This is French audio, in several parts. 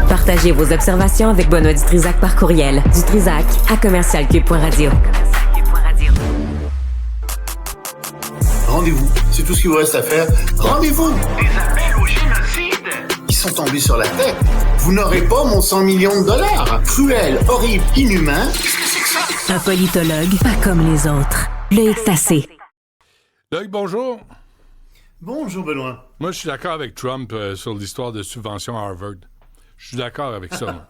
Partagez vos observations avec Benoît Dutrisac par courriel. dutrisac@commercialcube.radio. Rendez-vous, c'est tout ce qu'il vous reste à faire. Rendez-vous! Des appels au génocide! Ils sont tombés sur la tête. Vous n'aurez pas mon 100 millions de dollars. Cruel, horrible, inhumain. Qu'est-ce que c'est que ça? Un politologue pas comme les autres. Loïc Tassé. Loïc, bonjour. Bonjour, Benoît. Moi, je suis d'accord avec Trump sur l'histoire de subvention à Harvard. Je suis d'accord avec ça. Moi.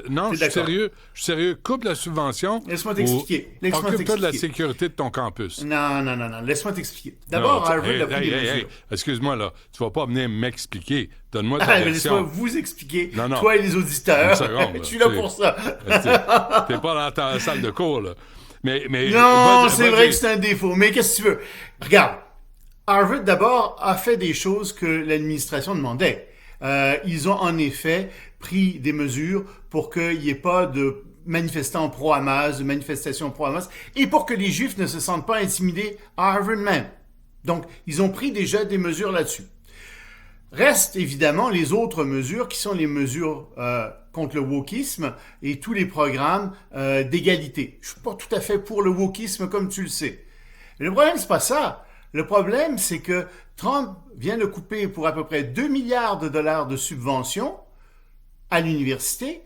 Non, je suis sérieux. Coupe la subvention. Laisse-moi t'expliquer. Occupe-toi de la sécurité de ton campus. Non. Laisse-moi t'expliquer. D'abord, Harvard a pris des mesures. Excuse-moi, là. Tu vas pas venir m'expliquer. Donne-moi ta version. Laisse-moi vous expliquer. Non. Toi et les auditeurs. Seconde, je suis là pour ça. T'es pas dans ta salle de cours, là. Mais non, c'est vrai que c'est un défaut. Mais qu'est-ce que tu veux? Regarde. Harvard, d'abord, a fait des choses que l'administration demandait. Ils ont en effet pris des mesures pour qu'il n'y ait pas de manifestants pro-Hamas, de manifestations pro-Hamas, et pour que les Juifs ne se sentent pas intimidés à Harvard même. Donc, ils ont pris déjà des mesures là-dessus. Restent évidemment les autres mesures qui sont les mesures contre le wokisme et tous les programmes d'égalité. Je suis pas tout à fait pour le wokisme comme tu le sais. Mais le problème, c'est pas ça. Le problème, c'est que Trump vient de couper pour à peu près 2 milliards de dollars de subventions à l'université,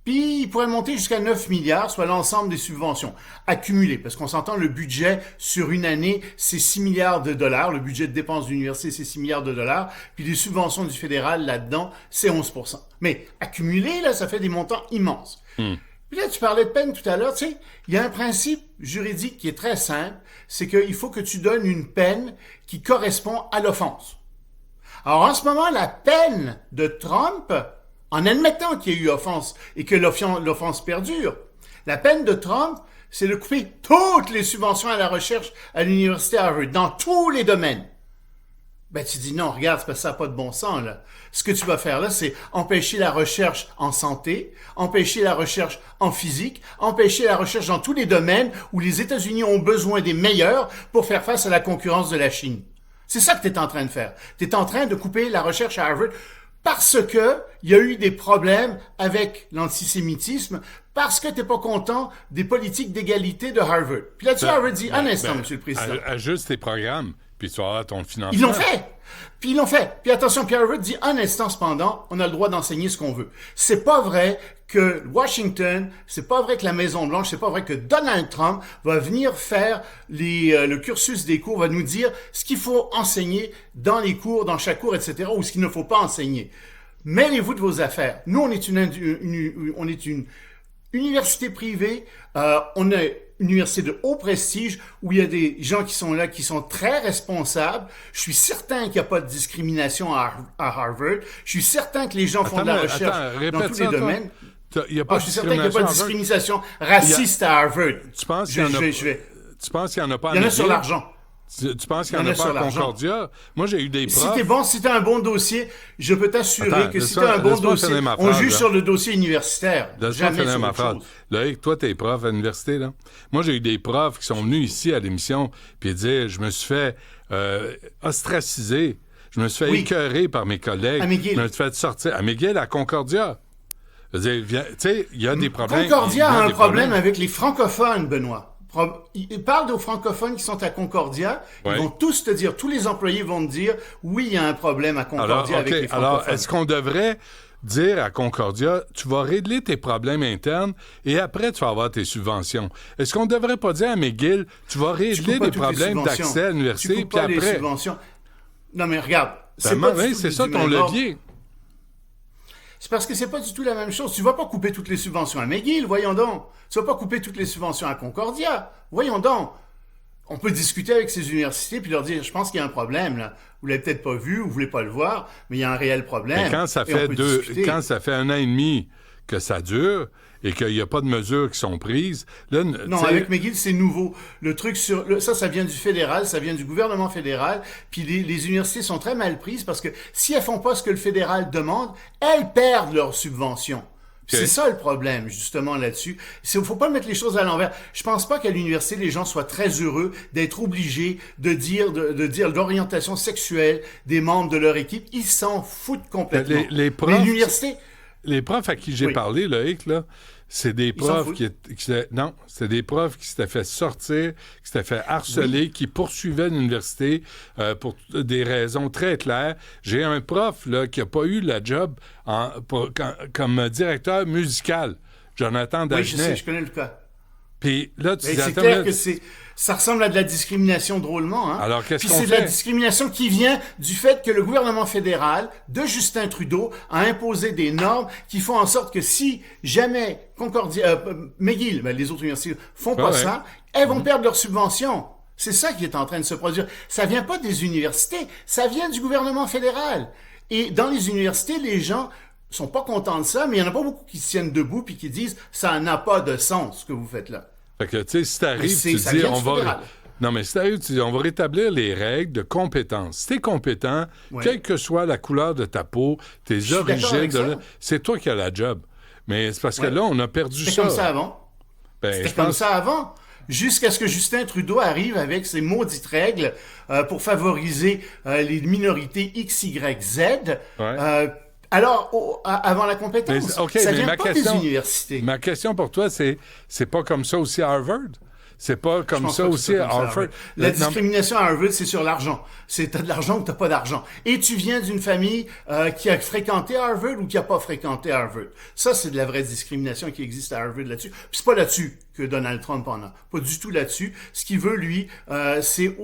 puis il pourrait monter jusqu'à 9 milliards, soit l'ensemble des subventions accumulées. Parce qu'on s'entend, le budget sur une année, c'est 6 milliards de dollars. Le budget de dépenses de l'université, c'est 6 milliards de dollars. Puis les subventions du fédéral, là-dedans, c'est 11%. Mais accumulé, là, ça fait des montants immenses. Puis là, tu parlais de peine tout à l'heure, tu sais, il y a un principe juridique qui est très simple, c'est qu'il faut que tu donnes une peine qui correspond à l'offense. Alors, en ce moment, la peine de Trump, en admettant qu'il y ait eu offense et que l'offense perdure, la peine de Trump, c'est de couper toutes les subventions à la recherche à l'université Harvard, dans tous les domaines. Ben, tu dis non, regarde, c'est parce que ça n'a pas de bon sens, là. Ce que tu vas faire, là, c'est empêcher la recherche en santé, empêcher la recherche en physique, empêcher la recherche dans tous les domaines où les États-Unis ont besoin des meilleurs pour faire face à la concurrence de la Chine. C'est ça que tu es en train de faire. Tu es en train de couper la recherche à Harvard parce que il y a eu des problèmes avec l'antisémitisme, parce que t'es pas content des politiques d'égalité de Harvard. Puis là-dessus, Harvard dit, un instant, Monsieur le Président. Ajuste tes programmes. Puis tu vas avoir ton financement. Ils l'ont fait. Puis attention, Pierre Harvard dit, un instant cependant, on a le droit d'enseigner ce qu'on veut. C'est pas vrai que Washington, c'est pas vrai que la Maison-Blanche, c'est pas vrai que Donald Trump va venir faire le cursus des cours, va nous dire ce qu'il faut enseigner dans les cours, dans chaque cours, etc., ou ce qu'il ne faut pas enseigner. Mêlez-vous de vos affaires. Nous, on est une université privée, on est une université de haut prestige où il y a des gens qui sont là, qui sont très responsables. Je suis certain qu'il n'y a pas de discrimination à Harvard. Je suis certain que les gens font de la recherche dans tous les domaines. Je suis certain qu'il n'y a pas de discrimination raciste à Harvard. Tu penses qu'il n'y en a pas? Il y en a sur l'argent. Tu penses qu'il n'y en a pas à Concordia? Moi, j'ai eu des profs... Si t'as un bon dossier, je peux t'assurer que si t'as un bon dossier, on juge sur le dossier universitaire. Jamais sur autre chose. Là, toi, t'es prof à l'université, là. Moi, j'ai eu des profs qui sont venus ici à l'émission, puis ils disaient, je me suis fait ostraciser, je me suis fait écœurer par mes collègues, je me suis fait sortir. À McGill, à Concordia. Je veux dire, tu sais, il y a des problèmes. Concordia a un problème avec les francophones, Benoît. Ils parlent aux francophones qui sont à Concordia. Ils vont tous te dire, tous les employés vont te dire, oui, il y a un problème à Concordia avec les francophones. Alors, est-ce qu'on devrait dire à Concordia, tu vas régler tes problèmes internes et après, tu vas avoir tes subventions? Est-ce qu'on ne devrait pas dire à McGill, tu vas régler des problèmes d'accès à l'université, puis après... Les subventions. Non, mais regarde, c'est ça ton levier. C'est parce que c'est pas du tout la même chose. Tu vas pas couper toutes les subventions à McGill, voyons donc. Tu vas pas couper toutes les subventions à Concordia, voyons donc. On peut discuter avec ces universités puis leur dire, je pense qu'il y a un problème, là. Vous l'avez peut-être pas vu, ou vous voulez pas le voir, mais il y a un réel problème. Mais quand ça fait 1 an et demi que ça dure et qu'il n'y a pas de mesures qui sont prises... Là, non, avec McGill, c'est nouveau. Le truc ça vient du fédéral, ça vient du gouvernement fédéral, puis les universités sont très mal prises parce que si elles font pas ce que le fédéral demande, elles perdent leurs subventions. C'est ça le problème, justement, là-dessus. Il faut pas mettre les choses à l'envers. Je pense pas qu'à l'université, les gens soient très heureux d'être obligés de dire l'orientation sexuelle des membres de leur équipe. Ils s'en foutent complètement. Les profs... Mais l'université... les profs à qui j'ai parlé, Loïc, là, c'est des profs c'est des profs qui s'étaient fait sortir, qui s'étaient fait harceler, qui poursuivaient l'université pour des raisons très claires. J'ai un prof là, qui n'a pas eu la job comme directeur musical, Jonathan Dagenet. Oui, je sais, je connais le cas. Puis là, tu dis, c'est clair que ça ressemble à de la discrimination drôlement. Hein? Alors, qu'est-ce qu'on fait? Puis c'est de la discrimination qui vient du fait que le gouvernement fédéral de Justin Trudeau a imposé des normes qui font en sorte que si jamais McGill, les autres universités font pas ça, elles vont perdre leurs subventions. C'est ça qui est en train de se produire. Ça vient pas des universités, ça vient du gouvernement fédéral. Et dans les universités, les gens sont pas contents de ça, mais il y en a pas beaucoup qui se tiennent debout puis qui disent ça n'a pas de sens ce que vous faites là. Fait que, tu sais, si t'arrives, tu dis, Non, mais si t'arrives, tu dis, on va rétablir les règles de compétence. Si t'es compétent, quelle que soit la couleur de ta peau, tes origines, c'est toi qui as la job. Mais c'est parce que là, on a perdu ça. C'était comme ça avant. C'était comme ça avant. Jusqu'à ce que Justin Trudeau arrive avec ses maudites règles pour favoriser les minorités X, Y, Z. Alors, avant la compétence, ça vient pas des universités. Ma question pour toi, c'est pas comme ça aussi à Harvard? C'est pas comme ça aussi à Harvard? La discrimination à Harvard, c'est sur l'argent. C'est t'as de l'argent ou t'as pas d'argent. Et tu viens d'une famille qui a fréquenté Harvard ou qui a pas fréquenté Harvard. Ça, c'est de la vraie discrimination qui existe à Harvard là-dessus. Puis c'est pas là-dessus que Donald Trump en a. Pas du tout là-dessus. Ce qu'il veut, lui, c'est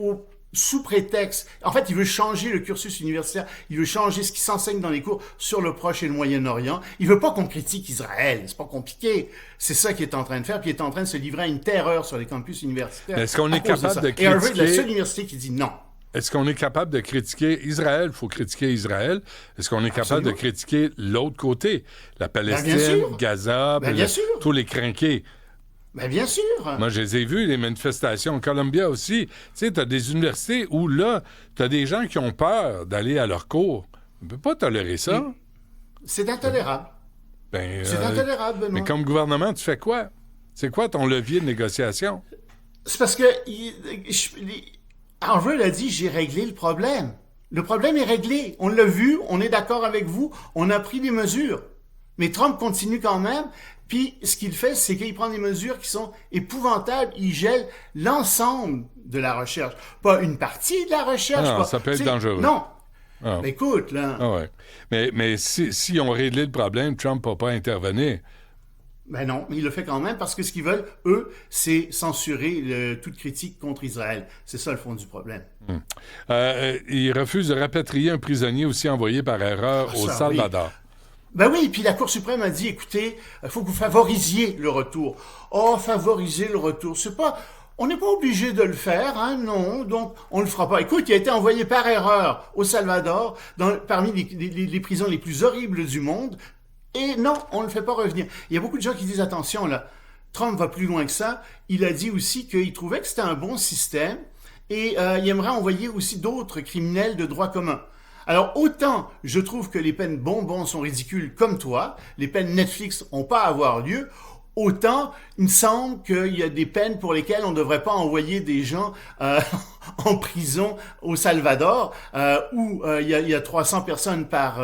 sous prétexte, en fait, il veut changer le cursus universitaire, il veut changer ce qui s'enseigne dans les cours sur le Proche et le Moyen-Orient. Il veut pas qu'on critique Israël, c'est pas compliqué. C'est ça qu'il est en train de faire, puis il est en train de se livrer à une terreur sur les campus universitaires. Est-ce qu'on est capable de critiquer... Et Harvard est la seule université qui dit non. Est-ce qu'on est capable de critiquer Israël? Il faut critiquer Israël. Est-ce qu'on est capable de critiquer l'autre côté? La Palestine, Gaza, tous les crinqués. Ben bien sûr. Moi, je les ai vus, les manifestations en Columbia aussi. Tu sais, t'as des universités où, là, t'as des gens qui ont peur d'aller à leurs cours. On ne peut pas tolérer ça. C'est intolérable. C'est intolérable, Benoît. Mais comme gouvernement, tu fais quoi? C'est quoi ton levier de négociation? C'est parce que Harvard a dit, j'ai réglé le problème. Le problème est réglé. On l'a vu, on est d'accord avec vous, on a pris des mesures. Mais Trump continue quand même. Puis, ce qu'il fait, c'est qu'il prend des mesures qui sont épouvantables. Il gèle l'ensemble de la recherche. Pas une partie de la recherche. Non, ça peut être dangereux. Non. Ah. Mais écoute, là... Ah ouais. Mais si on réglait le problème, Trump ne va pas intervenir. Ben non, mais il le fait quand même parce que ce qu'ils veulent, eux, c'est censurer toute critique contre Israël. C'est ça le fond du problème. Il refuse de rapatrier un prisonnier aussi envoyé par erreur au Salvador. Oui. Ben oui, puis la Cour suprême a dit, écoutez, il faut que vous favorisiez le retour. Favoriser le retour, c'est pas... On n'est pas obligé de le faire, hein, non, donc on le fera pas. Écoute, il a été envoyé par erreur au Salvador, parmi les prisons les plus horribles du monde, et non, on ne le fait pas revenir. Il y a beaucoup de gens qui disent, attention, là, Trump va plus loin que ça. Il a dit aussi qu'il trouvait que c'était un bon système, et il aimerait envoyer aussi d'autres criminels de droit commun. Alors, autant je trouve que les peines bonbons sont ridicules comme toi, les peines Netflix n'ont pas à avoir lieu, autant il me semble qu'il y a des peines pour lesquelles on ne devrait pas envoyer des gens en prison au Salvador, où il y a 300 personnes par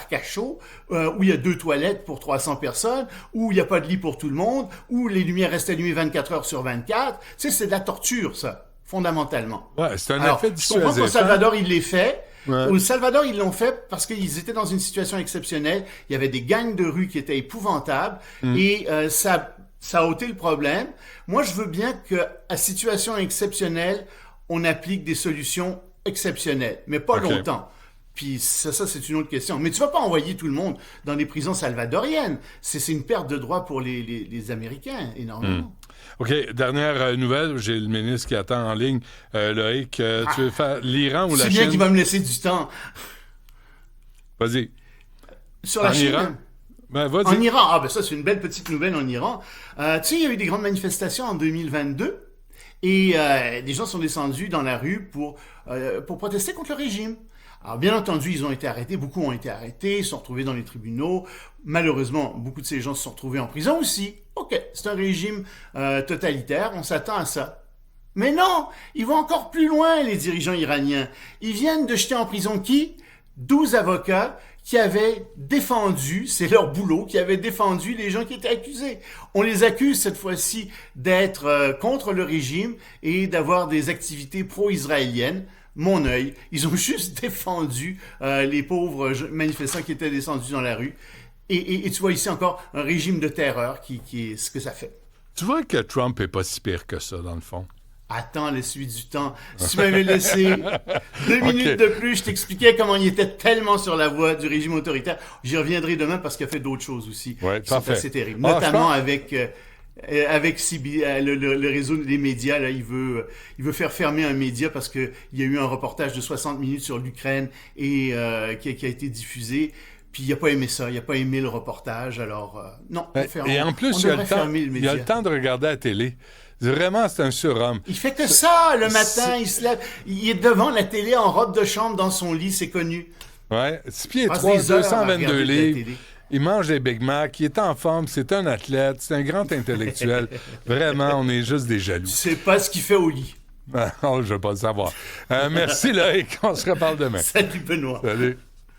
cachot, où il y a 2 toilettes pour 300 personnes, où il n'y a pas de lit pour tout le monde, où les lumières restent allumées 24 heures sur 24. Tu sais, c'est de la torture, ça, fondamentalement. Ouais, c'est un effet dissuasif. Je comprends qu'au Salvador, il les fait. Ouais. Au Salvador, ils l'ont fait parce qu'ils étaient dans une situation exceptionnelle. Il y avait des gangs de rue qui étaient épouvantables et ça a ôté le problème. Moi, je veux bien qu'à situation exceptionnelle, on applique des solutions exceptionnelles, mais pas longtemps. Puis ça, c'est une autre question. Mais tu vas pas envoyer tout le monde dans des prisons salvadoriennes. C'est une perte de droits pour les Américains, énormément. OK, dernière nouvelle. J'ai le ministre qui attend en ligne. Loïc, tu veux faire l'Iran ou la Chine? C'est bien qu'il va me laisser du temps. Vas-y. Sur la Chine? Iran? Ben, vas-y. En Iran. Ça, c'est une belle petite nouvelle en Iran. Tu sais, il y a eu des grandes manifestations en 2022 et des gens sont descendus dans la rue pour protester contre le régime. Alors, bien entendu, ils ont été arrêtés, beaucoup ont été arrêtés, ils sont retrouvés dans les tribunaux. Malheureusement, beaucoup de ces gens se sont retrouvés en prison aussi. OK, c'est un régime totalitaire, on s'attend à ça. Mais non, ils vont encore plus loin, les dirigeants iraniens. Ils viennent de jeter en prison qui? 12 avocats qui avaient défendu, c'est leur boulot, qui avaient défendu les gens qui étaient accusés. On les accuse cette fois-ci d'être contre le régime et d'avoir des activités pro-israéliennes. Mon œil, ils ont juste défendu les pauvres manifestants qui étaient descendus dans la rue. Et tu vois ici encore un régime de terreur qui est ce que ça fait. Tu vois que Trump est pas si pire que ça, dans le fond. Attends la suite du temps. Si tu m'avais laissé 2 minutes de plus, je t'expliquais comment il était tellement sur la voie du régime autoritaire. J'y reviendrai demain parce qu'il a fait d'autres choses aussi qui sont assez terribles. Notamment avec le réseau des médias. Là, il veut faire fermer un média parce qu'il y a eu un reportage de 60 minutes sur l'Ukraine et qui a été diffusé. Puis il n'a pas aimé ça, il n'a pas aimé le reportage, alors non. Et en plus, il a le temps de regarder la télé. Vraiment, c'est un surhomme. Il fait que ça, le matin, il se lève, il est devant la télé en robe de chambre dans son lit, c'est connu. Ouais, 6 pieds 3, 222 livres. Il mange des Big Mac, il est en forme, c'est un athlète, c'est un grand intellectuel. Vraiment, on est juste des jaloux. Tu sais pas ce qu'il fait au lit. Je veux pas le savoir. Merci Loïc, on se reparle demain. Salut Benoît. Salut.